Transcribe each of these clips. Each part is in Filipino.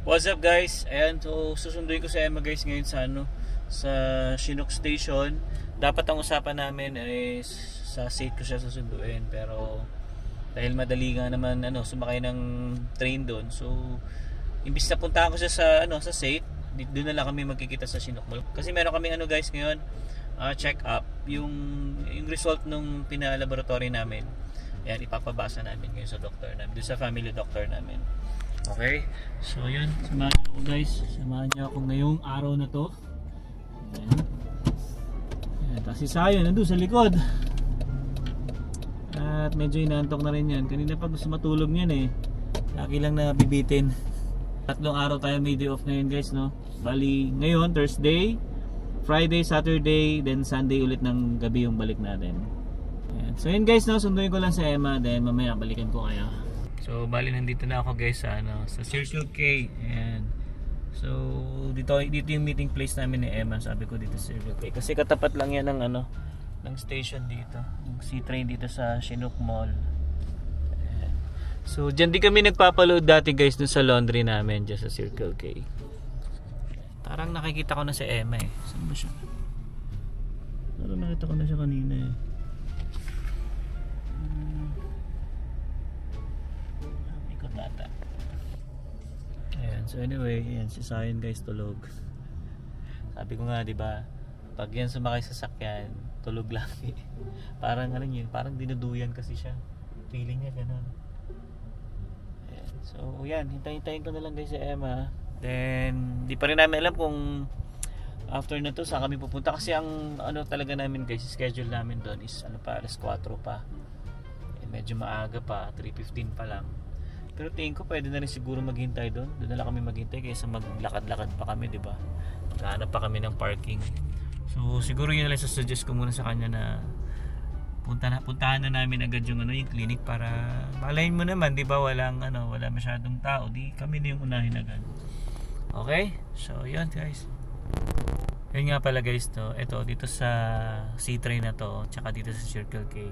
What's up guys? Ayan, so susunduin ko sa Emma guys ngayon sa sa Chinook Station. Dapat ang usapan namin ay sa SAIT ko siya susunduin, pero dahil madali nga naman sumakay ng train doon. So imbis na puntahan ko siya sa sa SAIT, doon na lang kami magkikita sa Chinook Mall. Kasi meron kami guys ngayon, check up yung result nung pinalaboratory namin. Ayan, ipapabasa namin ngayon sa doctor namin, doon sa family doctor namin. Okay, so yun, samahan niyo ako guys, samahan niyo ako ngayong araw na to. Ayan. Ayan, tapos si Sayo nandun sa likod at medyo inaantok na rin yan. Kanina pa gusto matulog niyan eh, laki lang na bibitin. Tatlong araw tayo, may day off ngayon guys, no? Bali ngayon Thursday, Friday, Saturday, then Sunday ulit ng gabi yung balik natin. Ayan. So yun guys, no? Sunduin ko lang sa Emma, then mamaya balikan ko kayo. So bali nandito na ako guys sa sa Circle K. Ayan. So dito yung meeting place namin ni Emma. Sabi ko dito sa Circle K kasi katapat lang yan ng ng station dito, yung C-train dito sa Chinook Mall. Ayan. So diyan di kami nagpapaload dati guys dun sa laundry namin diyan sa Circle K. Parang nakikita ko na si Emma eh. Saan ba siya? Parang nakita ko na siya kanina eh. Ayan, so anyway, ayan si Sayon guys tulog. Sabi ko nga 'di ba, pag yan sumakay sa sakyan, tulog lagi. Parang yun, parang dinuduyan kasi siya. Feeling niya ganun. Ayan, so yan, hintayin ko na lang guys si Emma. Then, di pa rin namin alam kung after na to saan kami pupunta kasi ang talaga namin guys, schedule namin doon is pa, alas 4 pa. Eh, medyo maaga pa, 3:15 pa lang. Pero tingin ko pwede na rin siguro maghintay doon. Doon na lang kami maghintay kaysa maglakad-lakad pa kami, di ba? Maghahanap pa kami ng parking. So siguro yun lang suggest ko muna sa kanya na puntahan na namin agad yung yung clinic para malayin mo naman, di ba? Walang wala masyadong tao. Di kami na yung unahin agad. Okay? So yun guys. Yun nga pala guys to. Ito dito sa C-train na to, tsaka dito sa Circle K.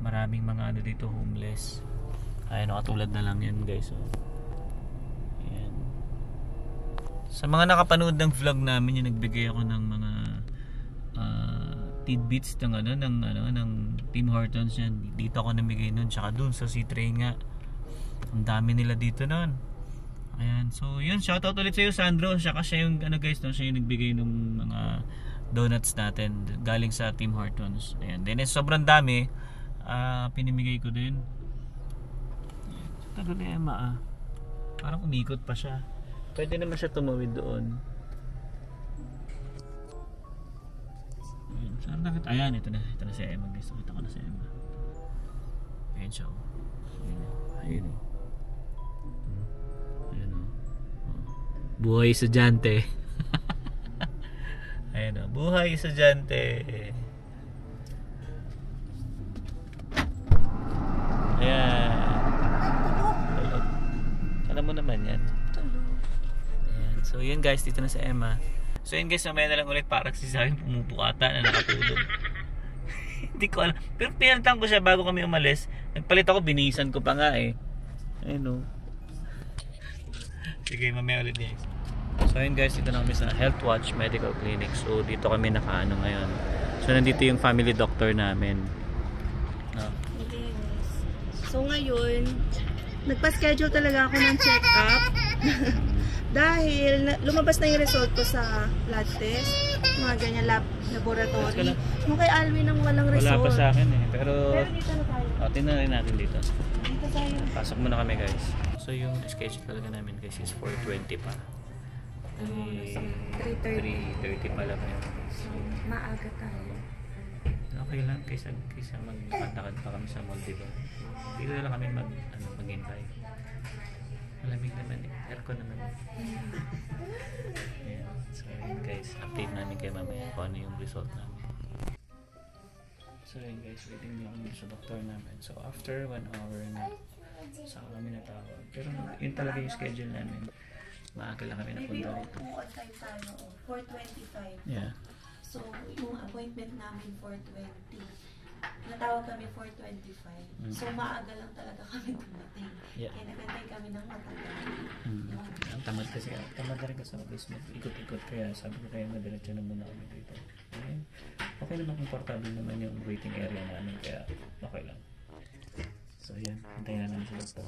Maraming mga dito homeless. Ayan, katulad na lang yan guys. Ayan. Sa mga nakapanood ng vlog namin, yung nagbigay ako ng mga tidbits ng Tim Hortons yan. Dito ako namigay nun, tsaka dun sa C-train nga. Ang dami nila dito nun. Ayan, so yun, shoutout ulit sa'yo Sandro. Siya kasi yung guys, no? Siya yung nagbigay ng mga donuts natin galing sa Tim Hortons. Ayan, then sobrang dami, pinimigay ko din. Tagal ni Emma parang umikot pa siya. Pwede naman siya tumawid doon. Ayan, ito na si Emma guys. Kita ko na si Emma. Ayan siya. Ayun o. Ayan o. Buhay estudyante. Ayan o. Buhay estudyante. Ayan. Alam mo naman yan. Ayan. So yun guys, dito na si Emma. So yun guys, mamaya na lang ulit parang si Sayon pumupukata na nakatulog. Hindi ko alam. Pero pinalitan ko siya bago kami umalis. Nagpalit ako, binisan ko pa nga eh. Ayun o. Sige, mamaya ulit guys. So yun guys, dito na kami sa Healthwatch Medical Clinic. So dito kami nakaano ngayon. So nandito yung family doctor namin. No? Yes. So ngayon, nagpa-schedule talaga ako ng check-up. Dahil lumabas na yung result ko sa blood test, mga ganyan laboratory. Nung kay Alwin nang walang result. Wala pa sa akin eh. Pero dito na tayo. tingnan rin natin dito. Dito tayo. Pasok muna kami guys. So yung schedule talaga namin guys is 4:20 pa. 3:30 pa lang yun. So, maaga tayo. Okay lang kaysa maglakad-lakad pa kami sa mall, diba? Dito na lang kami maghintay. Malamig naman eh. Aircon naman eh. Yeah. So yun guys, update namin kayo mamaya kung ano yung result namin. So yun guys, waiting lang kami sa doktor namin. So after 1 hour na saka kami natawag. Pero yun talaga yung schedule namin. Maaga lang kami napunta dito. Buwan time tayo, 4:25. Yeah. So, yung appointment namin 4:20. natawag kami 4:25. So maaga lang talaga kami dumating. Yeah. Kaya nagantay kami ng matagal. Ang tamad kasi, tamad na rin kasi ako guys, ikot-ikot, kaya sabi ko kaya madiretso na muna kami dito. Okay naman, komportable naman yung waiting area namin, kaya okay lang. So yan, hintayin na namin si Doktor.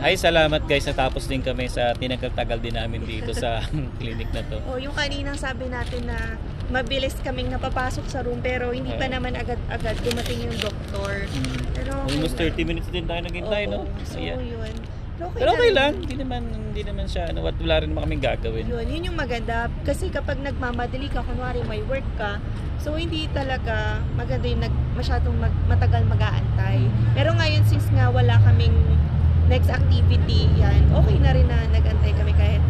Ay, salamat guys, natapos din kami sa tinagtagal din namin dito sa clinic na to. O, yung kaninang sabi natin na mabilis kaming napapasok sa room pero hindi pa naman agad-agad dumating yung doktor. Pero almost 30 minutes din tayo naghintay, no? So Yeah. yun. Pero okay lang, hindi naman siya, wala rin naman kaming gagawin. Yun yung maganda. Kasi kapag nagmamadali ka, kunwari may work ka, so hindi talaga maganda yung masyadong matagal mag-aantay. Pero ngayon, since nga wala kaming next activity, yan, okay na rin na nag-antay kami kahit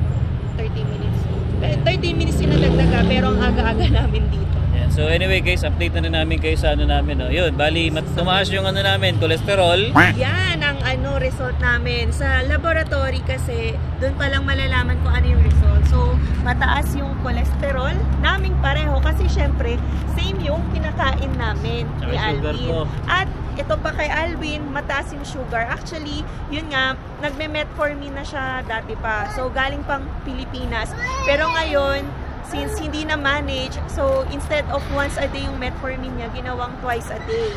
30 minutes. 30 minutes yung nadagdaga, pero ang aga-aga namin dito. Yeah. So anyway guys, update na rin namin kayo sa ano namin. No? Yun, bali, tumaas yung ano namin, cholesterol. Yan ang result namin. Sa laboratory kasi, doon pa lang malalaman kung ano yung result. So, mataas yung cholesterol naming pareho kasi syempre, same yung kinakain namin ni Alvin. At ito pa kay Alvin, mataas yung sugar. Actually, yun nga, nagme-metformin na siya dati pa. So, galing pang Pilipinas. Pero ngayon, since hindi na manage, so instead of once a day yung metformin niya, ginawang twice a day.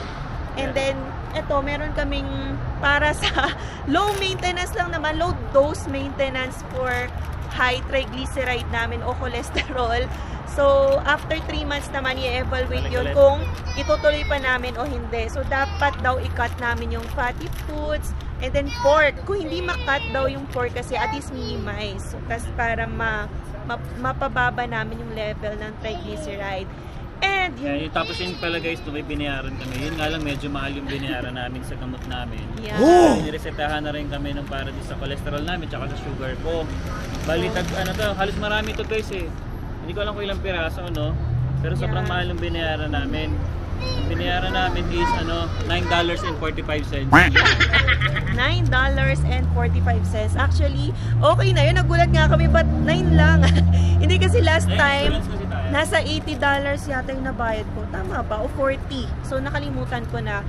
And then, ito, meron kaming para sa low maintenance lang naman, low dose maintenance for high triglyceride namin o cholesterol. So, after 3 months naman, i-evaluate yun kung itutuloy pa namin o hindi. So, dapat daw i-cut namin yung fatty foods and then pork. Kung hindi ma-cut daw yung pork kasi at least minimize. So, para mapababa namin yung level ng triglyceride. And yung... tapos yun pala guys, may binayaran kami. Yun nga lang, medyo mahal yung binayaran namin sa gamot namin. Yeah. Niresetahan na rin kami ng para sa cholesterol namin tsaka sa sugar ko. Balitag, halos marami to guys eh. Hindi ko alam kung ilang piraso, no? Pero sobrang mahal yung binayaran namin. Ang binayaran namin is $9.45. $9.45. Actually, okay na yun. Nagulat nga kami, but 9 lang. Hindi kasi last time, nasa $80 yata yung nabayad ko. Tama ba? O 40. So, nakalimutan ko na.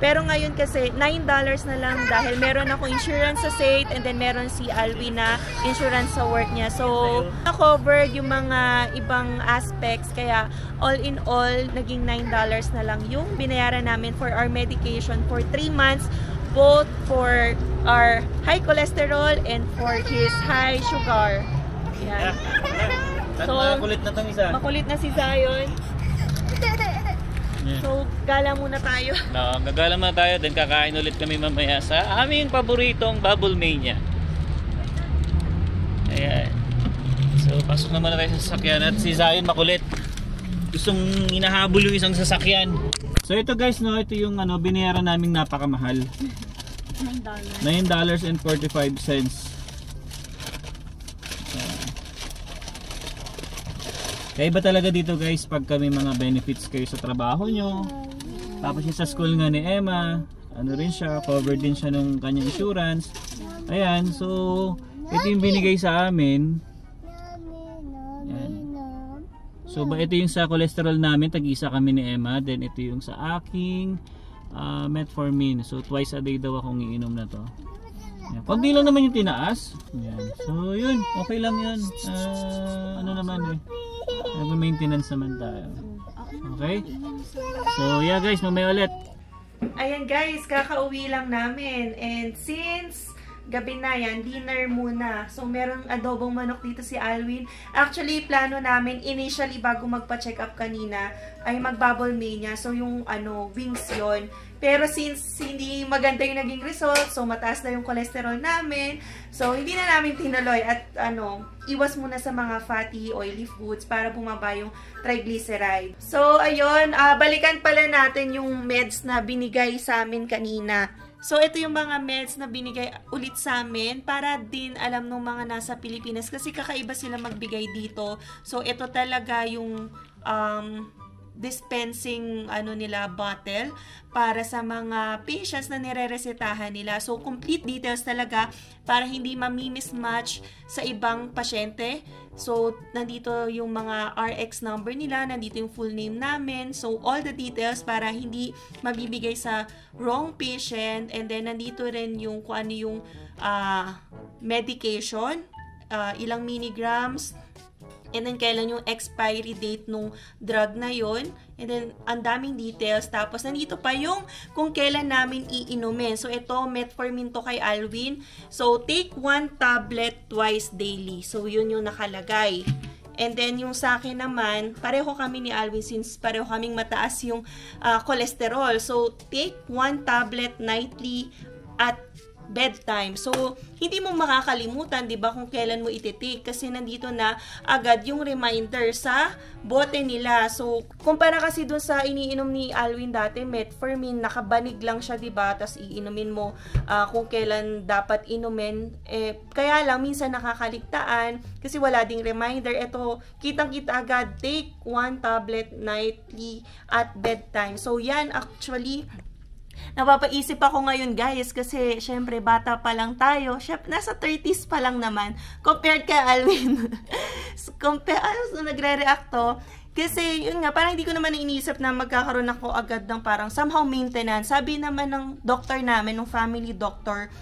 Pero ngayon kasi, $9 na lang dahil meron ako insurance sa SAIT and then meron si Alwi na insurance sa work niya. So, na-covered yung mga ibang aspects. Kaya, all in all, naging $9 na lang yung binayaran namin for our medication for 3 months, both for our high cholesterol and for his high sugar. Yan. So, makulit na tong isa. Makulit na si Zion. Yeah. So, gala muna tayo. No, gagala muna tayo, then kakain ulit kami mamaya sa aming paboritong Bubble Mania. Ayan. So, pasok naman na tayo sa sasakyan at si Zion makulit. Gustong hinahabol yung isang sasakyan. So, ito guys, no, ito yung binayaran naming napakamahal. $9.45. Kaya iba talaga dito guys pag kami mga benefits kayo sa trabaho nyo. Tapos yung sa school nga ni Emma, rin siya, covered din siya ng kanyang insurance. Ayan, so ito yung binigay sa amin. Ayan. So ito yung sa cholesterol namin, tag-isa kami ni Emma. Then ito yung sa aking metformin. So twice a day daw akong iinom na to. Ayan. Konti lang naman yung tinaas. Ayan. So yun, okay lang yun. Naman eh. Nag-maintenance naman tayo. Okay? So, yeah guys, mamaya ulit. Ayan guys, kakauwi lang namin. And since gabi na yan, dinner muna. So, merong adobong manok dito si Alwin. Actually, plano namin, initially, bago magpa-check up kanina, ay mag-Bubble Mania. So, yung wings yon. Pero since hindi maganda yung naging result, so mataas na yung cholesterol namin, so hindi na namin tinuloy at iwas muna sa mga fatty, oily foods para bumaba yung triglyceride. So ayun, balikan pala natin yung meds na binigay sa amin kanina. So ito yung mga meds na binigay ulit sa amin para din alam ng mga nasa Pilipinas kasi kakaiba sila magbigay dito. So ito talaga yung dispensing bottle para sa mga patients na nireresetahan nila. So, complete details talaga para hindi mami-mismatch sa ibang pasyente. So, nandito yung mga RX number nila, nandito yung full name namin. So, all the details para hindi mabibigay sa wrong patient. And then, nandito rin yung kung ano yung medication, ilang milligrams, and then kailan yung expiry date nung drug na yon, and then ang daming details. Tapos nandito pa yung kung kailan namin iinumin. So ito, metformin to kay Alwin. So take 1 tablet twice daily. So yun yung nakalagay. And then yung sa akin naman, pareho kami ni Alwin since pareho kaming mataas yung cholesterol. So take 1 tablet nightly at bedtime. So, hindi mo makakalimutan, 'di ba, kung kailan mo iti-take kasi nandito na agad yung reminder sa bote nila. So, kumpara kasi dun sa iniinom ni Alwin dati, metformin, nakabanig lang siya, 'di ba? Tapos iinumin mo kung kailan dapat inumin. Kaya lang minsan nakakaligtaan kasi wala ding reminder. Ito, kitang-kita agad, take 1 tablet nightly at bedtime. So, yan actually napapaisip ako ngayon guys kasi syempre bata pa lang tayo, nasa 30s pa lang naman compared kay Alwin. So nagre-react to kasi yun nga, parang hindi ko naman iniisip na magkakaroon ako agad ng parang somehow maintenance. Sabi naman ng doctor namin, ng family doctor,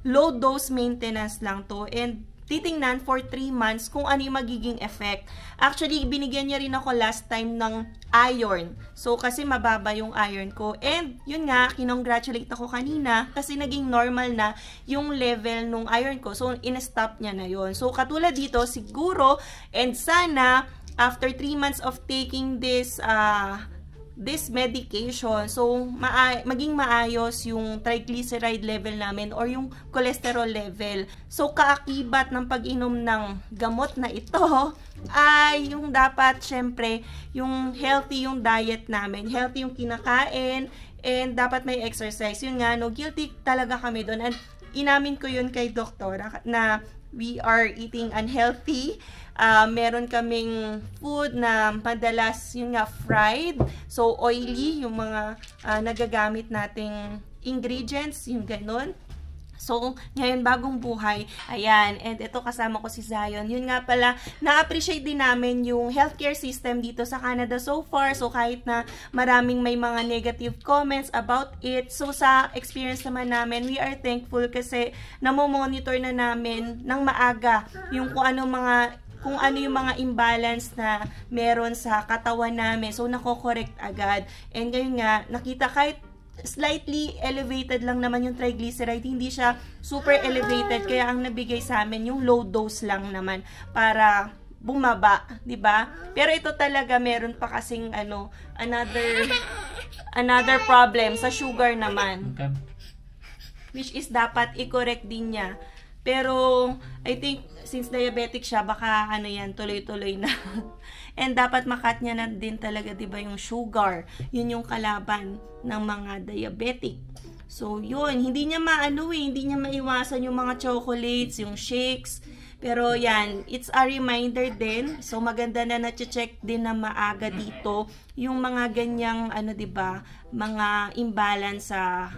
low dose maintenance lang to and titingnan for 3 months kung ano yung magiging effect. Actually, binigyan niya rin ako last time ng iron. So, kasi mababa yung iron ko. And, yun nga, kinongratulate ako kanina kasi naging normal na yung level ng iron ko. So, in-stop niya na yun. So, katulad dito, siguro, and sana, after 3 months of taking this medication, so maging maayos yung triglyceride level namin or yung cholesterol level. So kaakibat ng pag-inom ng gamot na ito ay yung dapat syempre yung healthy yung diet namin, healthy yung kinakain, and dapat may exercise. Yun nga, no, guilty talaga kami doon, and inamin ko yun kay doktor na we are eating unhealthy. Meron kaming food na madalas yung nga fried, so oily yung mga nagagamit nating ingredients, yung ganun. So, ngayon bagong buhay, ayan, and ito kasama ko si Zion. Yun nga pala, na-appreciate din namin yung healthcare system dito sa Canada so far. So, kahit na maraming may mga negative comments about it, so sa experience naman namin, we are thankful kasi namomonitor na namin ng maaga yung kung ano yung mga imbalance na meron sa katawan namin. So, nako-correct agad. And ngayon nga, nakita kahit slightly elevated lang naman yung triglyceride, hindi siya super elevated, kaya ang nabigay sa amin yung low dose lang naman para bumaba, 'di ba? Pero ito talaga meron pa kasing another problem sa sugar naman. Which is dapat i-correct din niya. Pero I think since diabetic siya, baka tuloy-tuloy na. And dapat makat niya na din talaga, 'di ba, yung sugar. Yun yung kalaban ng mga diabetic. So, yun, hindi niya hindi niya maiwasan yung mga chocolates, yung shakes. Pero yan, it's a reminder din. So, maganda na na-check din na maaga dito yung mga ganyang, 'di ba, mga imbalance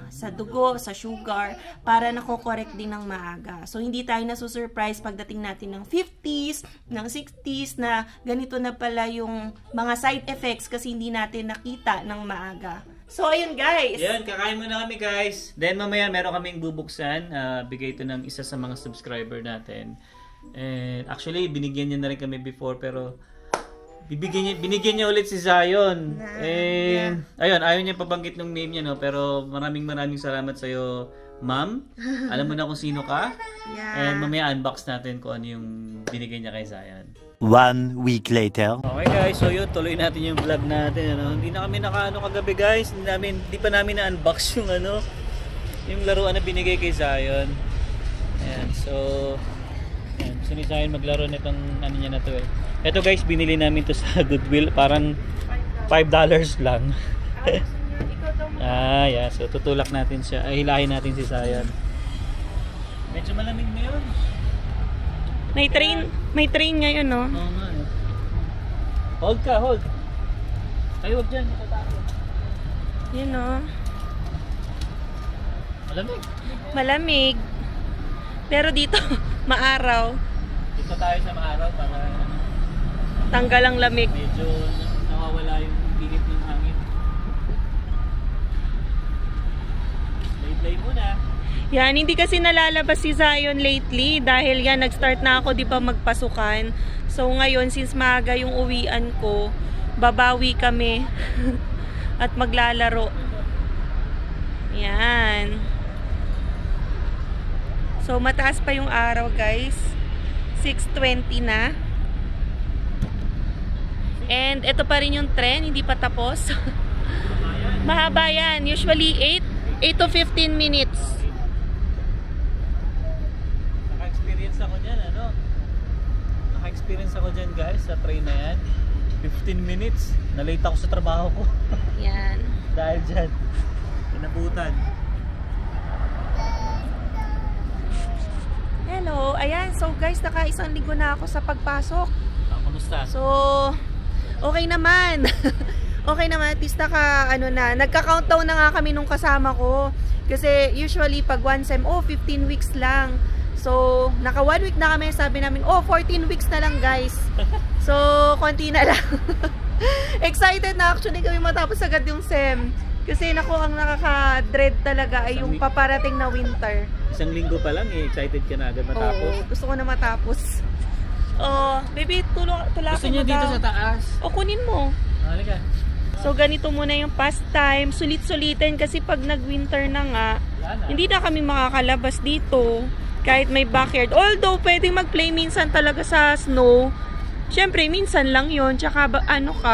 sa dugo, sa sugar, para nako-correct din ng maaga. So, hindi tayo nasusurprise pagdating natin ng 50s, ng 60s, na ganito na pala yung mga side effects kasi hindi natin nakita ng maaga. So, ayun guys. Yan, kakain muna kami guys. Then mamaya meron kaming bubuksan. Bigay ito ng isa sa mga subscriber natin. And actually, binigyan niya na rin kami before, pero binigyan niya ulit si Zion. And ayun, ayaw niya pabanggit ng name niya, no? Pero maraming salamat sa iyo, ma'am. Alam mo na kung sino ka. And mamaya unbox natin kung ano yung binigay niya kay Zion. 1 week later. Okay guys, so yun, tuloy natin yung vlog natin, Hindi na kami kagabi guys. Hindi pa namin na-unbox yung yung laruan na binigay kay Zion. Ayan, so gusto ni Zion maglaro nitong niya na to. Ito guys, binili namin to sa Goodwill, parang $5 lang. Yeah, so tutulak natin siya, hilahin natin si Zion. Medyo malamig ngayon. May train ngayon, no? Oo nga. Hold ka, hold. Ay, huwag dyan. Natatakot. Yun o. Malamig. Malamig. Pero dito, maaraw. Dito tayo sa maaraw para Tanggal ang lamig. medyo nawawala yung init ng hangin. Lay-lay muna. Yan, hindi kasi nalalabas si Zion lately dahil yan, nag-start na ako, di ba, magpasukan. So ngayon, since maaga yung uwian ko, babawi kami at maglalaro. Yan. So mataas pa yung araw, guys. 6:20 na. And ito pa rin yung tren, hindi pa tapos. Mahaba yan. Usually 8 to 15 minutes. Naka-experience ako dyan, ano? Naka-experience ako dyan, guys, sa train na yan. 15 minutes. Na-late ako sa trabaho ko. Yan. Dahil dyan. Pinabutan. Hello. Ayan. So guys, naka-isang linggo na ako sa pagpasok. Kumusta? So, okay naman. Okay naman. At least nagka-countdown na nga kami nung kasama ko. Kasi usually pag one sem, 15 weeks lang. So, naka 1 week na kami. Sabi namin, 14 weeks na lang, guys. So, konti na lang. Excited na actually kami matapos agad yung sem. Kasi nako, ang nakaka-dread talaga ay yung paparating na winter. Isang linggo pa lang, excited ka na agad matapos. Oo, gusto ko na matapos. Baby, tulakin Gusto niya mo dito daw. sa taas. Kunin mo. Halika. So, ganito muna yung pastime. Sulit-sulitin kasi pag nag-winter na nga, hindi na kami makakalabas dito. Kahit may backyard. Although, pwedeng mag-play minsan talaga sa snow. Siyempre, minsan lang yon. Tsaka,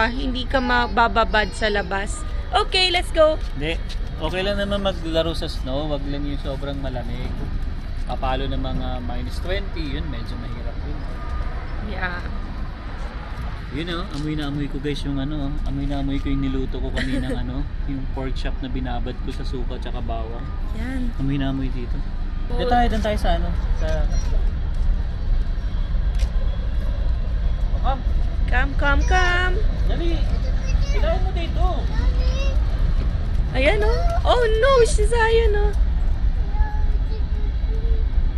hindi ka mabababad sa labas. Okay, let's go. Hindi. Okay lang naman maglaro sa snow. Wag lang yung sobrang malamig. Papalo ng mga -20. Yun, medyo mahirap yun. Yeah. Yun amoy na amoy ko guys yung amoy na amoy ko yung niluto ko kanina yung pork chop na binabad ko sa suka tsaka bawang. Yan. Amoy na amoy dito. Doon tayo sa Come. Dali. Kailangan mo dito. Ayan Oh no, si Zion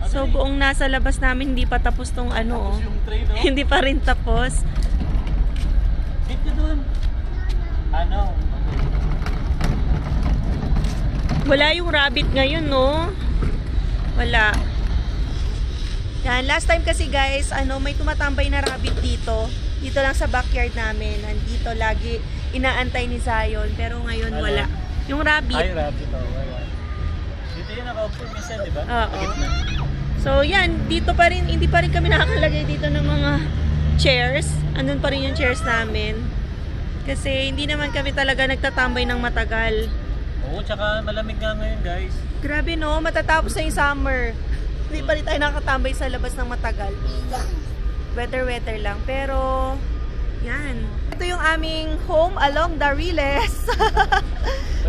So buong nasa labas namin hindi pa tapos tong Tapos yung tray, no? Hindi pa rin tapos. Dito doon. Wala yung rabbit ngayon, no? Wala. Yan, last time kasi guys, may tumatambay na rabbit dito. Dito lang sa backyard namin. Nandito lagi inaantay ni Zion. Pero ngayon wala. Yung rabbit. Ay, rabbit. Wala. Dito yun nakaupo minsan, di ba? Oo. So, yan. Dito pa rin, hindi pa rin kami nakakalagay dito ng mga chairs. Andun pa rin yung chairs namin. Kasi hindi naman kami talaga nagtatambay ng matagal. Oo, tsaka malamig nga ngayon, guys. Grabe, no? Matatapos na yung summer. Hindi pa rin tayo nakatambay sa labas ng matagal. Weather lang. Pero, yan. Ito yung aming home along the Riles.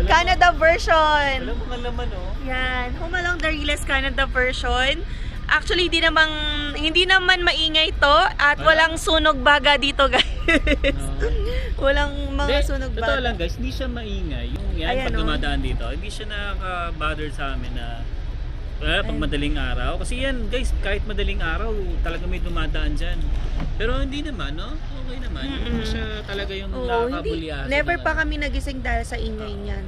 Canada version. Wala mga laman, Yan. Home along the Riles Canada version. Actually, hindi naman maingay to at walang sunog baga dito, guys. Walang mga sunog baga. Totoo lang, guys, hindi siya maingay. Pag dumadaan dito, hindi siya nakaka-bother sa amin na pag madaling araw. Kasi yan, guys, kahit madaling araw, talaga may dumadaan dyan. Pero hindi naman, okay naman. Hindi siya talaga yung nakakabuliasa. Never pa kami nagising dahil sa ingay niyan.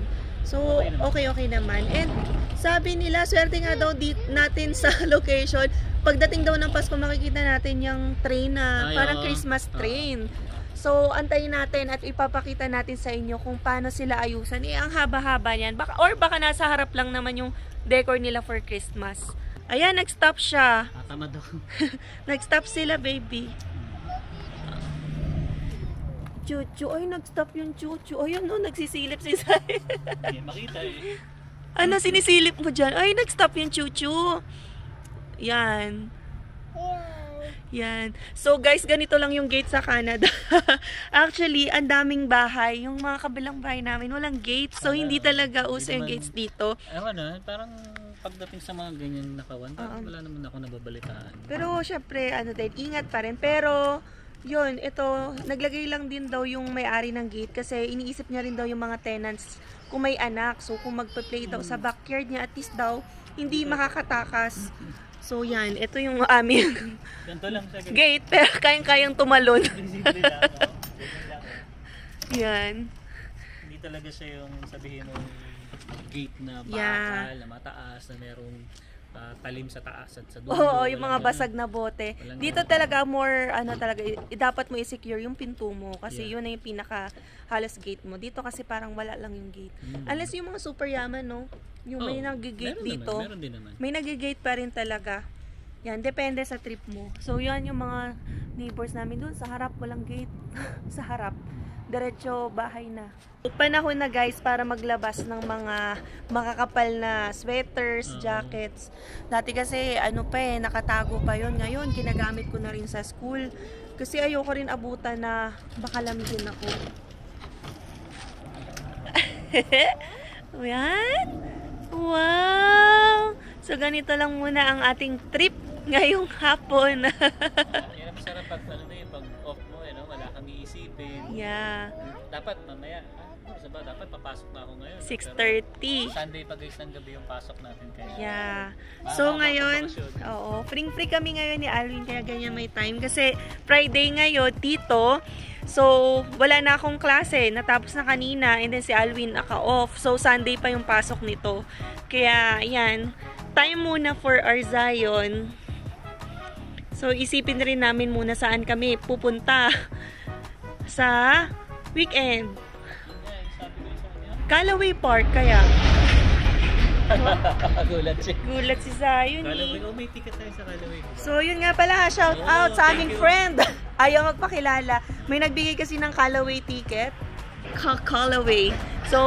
So, okay naman. And sabi nila, swerte nga daw natin sa location. Pagdating daw ng Pasko, makikita natin yung train na parang Christmas train. So, antayin natin at ipapakita natin sa inyo kung paano sila ayusan. Ang haba-haba niyan. Baka nasa harap lang naman yung decor nila for Christmas. Ayan, nag-stop siya. Tatamad ako. Nag-stop sila, baby. Chuchu. Ay, nag-stop yung chuchu. Ayun, nagsisilip si Zay. Hindi makita Sinisilip mo dyan? Ay, nag-stop yung chuchu. Yan. Yan. So, guys, ganito lang yung gate sa Canada. Actually, ang daming bahay. Yung mga kabilang bahay namin, walang gate. So, hindi talaga uso yung gates dito. Parang pagdating sa mga ganyan nakawan, wala naman ako nababalitaan. Pero, syempre, ingat pa rin. Pero, yun, ito, naglagay lang din daw yung may-ari ng gate kasi iniisip niya rin daw yung mga tenants kung may anak. So, kung magpa-play daw sa backyard niya, at least daw, hindi makakatakas. So, yan. Ito yung aming Ganito lang siya. gate, pero kayang-kayang tumalon. Simple lang, no? Yan. Hindi talaga siya yung sabihin ng gate na bakal, Yeah. na mataas, na merong talim sa taas at sa dulo. Oo, yung Walang mga basag na bote. Walang Dito ganun. talaga more, talaga, dapat mo i-secure yung pinto mo kasi Yeah. yun na yung pinaka halos gate mo. Dito kasi parang wala lang yung gate. Mm. Unless yung mga super yaman, no? Yung may nag-gate meron dito. Naman, meron din naman. May nag-gate pa rin talaga. Yan, depende sa trip mo. So, yan yung mga neighbors namin doon. Sa harap, walang gate. Sa harap. Diretso, bahay na. Panahon na guys para maglabas ng mga makakapal na sweaters, jackets. Dati kasi, nakatago pa yon. Ngayon, ginagamit ko na rin sa school. Kasi ayoko rin abutan na baka lamigin ako. Yan. Wow! So, ganito lang muna ang ating trip ngayong hapon. Yan ang masarap pag, pag off mo, no? Wala kang iisipin. Yeah. Dapat mamaya, dapat papasok na ako ngayon. 6:30. Sunday pa guys ng gabi yung pasok natin kaya. Yeah. Mahaba So, pa ngayon, bakasyon. oo, free kami ngayon ni Alvin, kaya ganyan may time. Kasi Friday ngayon, Tito. So, wala na akong klase. Natapos na kanina, and then si Alvin naka-off. So, Sunday pa yung pasok nito. Kaya, yan. Time muna for our Zion. So, isipin rin namin muna saan kami pupunta sa weekend. Yun nga, yung sabi ko sa kanya. Callaway Park, kaya. Gulat siya. Gulat si Zion Callaway, eh. may ticket tayo sa Callaway. So, yun nga pala, shout out sa aming thank you. friend. Ayaw magpakilala. May nagbigay kasi ng Callaway ticket. Callaway. So,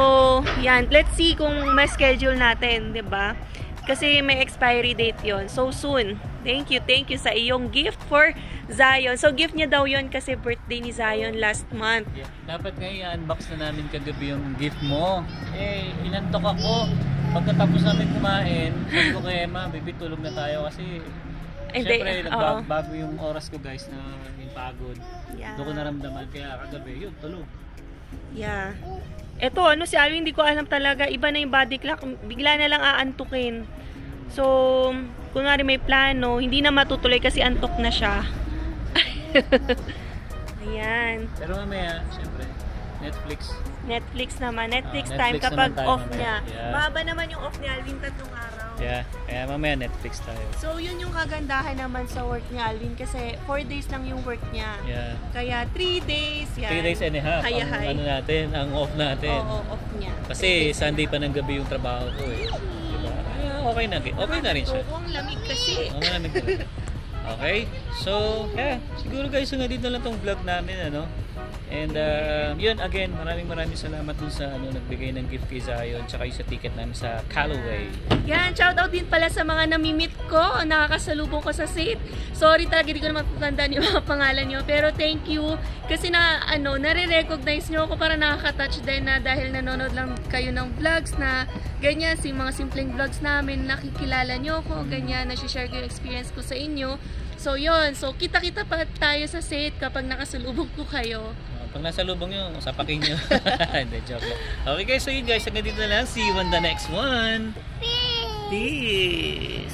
yan. Let's see kung may schedule natin, 'di ba? Kasi may expiry date yon. So, soon. Thank you sa iyong gift for Zion. So, gift niya daw yon kasi birthday ni Zion last month. Yeah. Dapat nga i-unbox na namin kagabi yung gift mo. Inantok ako. Pagkatapos namin kumain, sabi ko kay Emma, baby, tulog na tayo kasi syempre, bago yung oras ko guys na yung pagod. Yeah. Doon ko naramdaman, kaya kagabi, yun, tulog. Yeah. Eto, si Alvin, hindi ko alam talaga. Iba na yung body clock. Bigla na lang aantukin. So, kunwari may plano, hindi na matutuloy kasi antok na siya. Ayan. Pero mamaya, syempre, Netflix naman. Netflix Netflix time kapag naman tayo off mamaya. niya. Yeah. Mahaba naman yung off ni Alvin, 3 araw. Yeah, kaya mamaya Netflix tayo. So, yun yung kagandahan naman sa work ni Alvin kasi 4 days lang yung work niya. Yeah. Kaya 3 days, yan. 3 days and a half Hi. ang ano natin, ang off natin. Oo, off niya. Kasi Sunday pa ng gabi yung trabaho ko eh. Diba? Kaya okay na rin siya. Oo, ang lamig kasi. Maraming talaga. Okay? So, yeah. Siguro guys, so dito lang tong vlog namin, ano? And yun, again, maraming salamat dun sa nagbigay ng gift kay Zion, tsaka yung sa ticket namin sa Callaway. Yan, shoutout din pala sa mga namimit ko, nakakasalubong ko sa seat. Sorry talaga, hindi ko na matutandaan yung mga pangalan nyo, pero thank you. Kasi nare-recognize nyo ako, para nakaka-touch din na dahil nanonood lang kayo ng vlogs na ganyan, mga simpleng vlogs namin, nakikilala nyo ako, ganyan, nasi-share ko yung experience ko sa inyo. So, yun. So, kita-kita pa tayo sa set kapag nakasalubong ko kayo. Pag nasa lubong nyo, sapakin nyo. Hindi, joke lang. Okay guys, so yun guys, hanggang dito na lang. See you on the next one. Peace!